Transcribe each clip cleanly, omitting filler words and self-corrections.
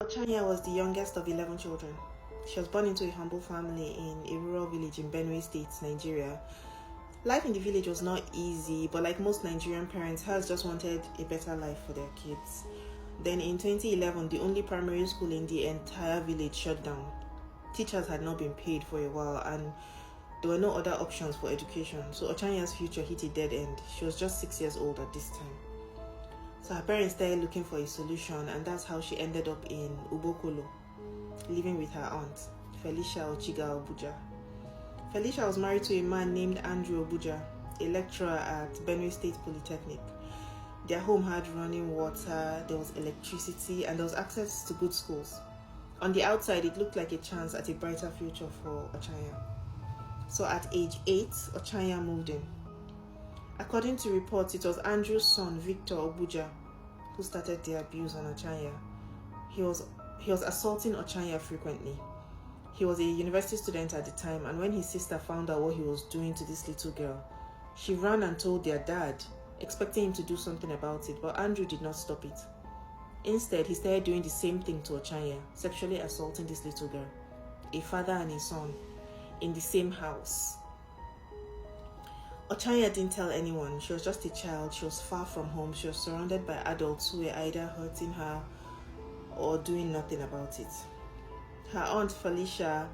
Ochanya was the youngest of 11 children. She was born into a humble family in a rural village in Benue State, Nigeria. Life in the village was not easy, but like most Nigerian parents, hers just wanted a better life for their kids. Then in 2011, the only primary school in the entire village shut down. Teachers had not been paid for a while, and there were no other options for education, so Ochanya's future hit a dead end. She was just 6 years old at this time. So her parents started looking for a solution, and that's how she ended up in Ubokolo, living with her aunt, Felicia Ochiga Obuja. Felicia was married to a man named Andrew Obuja, a lecturer at Benue State Polytechnic. Their home had running water, there was electricity, and there was access to good schools. On the outside, it looked like a chance at a brighter future for Ochanya. So at age 8, Ochanya moved in. According to reports, it was Andrew's son, Victor Obuja, who started the abuse on Ochanya. He was assaulting Ochanya frequently. He was a university student at the time, and when his sister found out what he was doing to this little girl, she ran and told their dad, expecting him to do something about it, but Andrew did not stop it. Instead, he started doing the same thing to Ochanya, sexually assaulting this little girl, a father and a son, in the same house. Ochanya didn't tell anyone. She was just a child. She was far from home. She was surrounded by adults who were either hurting her or doing nothing about it. Her aunt Felicia,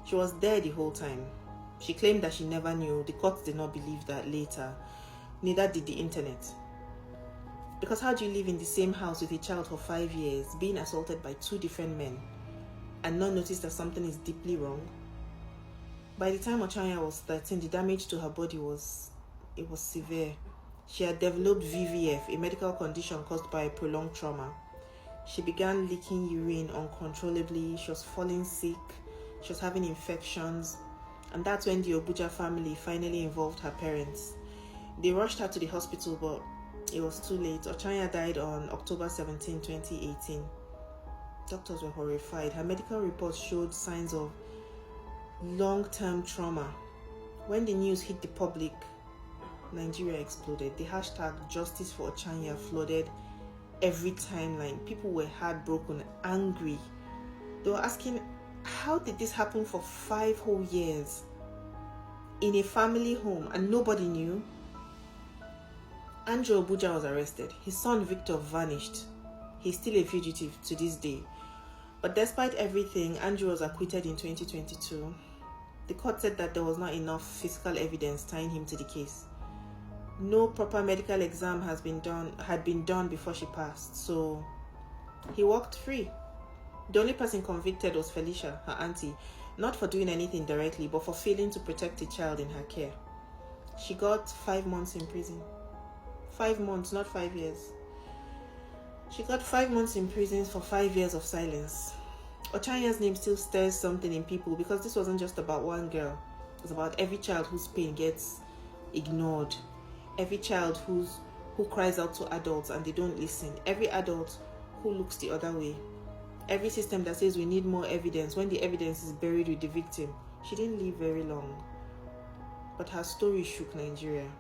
she was there the whole time. She claimed that she never knew. The courts did not believe that later. Neither did the internet. Because how do you live in the same house with a child for 5 years, being assaulted by 2 different men, and not notice that something is deeply wrong? By the time Ochanya was 13, the damage to her body was severe. She had developed VVF, a medical condition caused by prolonged trauma. She began leaking urine uncontrollably. She was falling sick. She was having infections. And that's when the Obuja family finally involved her parents. They rushed her to the hospital, but it was too late. Ochanya died on October 17, 2018. Doctors were horrified. Her medical reports showed signs of long-term trauma. When the news hit the public, Nigeria exploded. The hashtag Justice for Ochanya flooded every timeline. People were heartbroken, angry. They were asking, how did this happen for 5 whole years in a family home and nobody knew? Andrew Obuja was arrested. His son Victor vanished. He's still a fugitive to this day. But despite everything, Andrew was acquitted in 2022. The court said that there was not enough physical evidence tying him to the case. No proper medical exam had been done before she passed, so he walked free. The only person convicted was Felicia, her auntie, not for doing anything directly, but for failing to protect a child in her care. She got 5 months in prison. 5 months, not 5 years. She got 5 months in prison for 5 years of silence. Ochanya's name still stirs something in people because this wasn't just about one girl. It was about every child whose pain gets ignored. Every child who cries out to adults and they don't listen. Every adult who looks the other way. Every system that says we need more evidence when the evidence is buried with the victim. She didn't live very long. But her story shook Nigeria.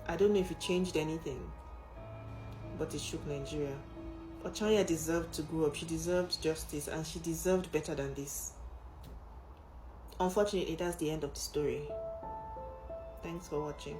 I don't know if it changed anything, but it shook Nigeria. Ochanya deserved to grow up. She deserved justice, and she deserved better than this. Unfortunately, that's the end of the story. Thanks for watching.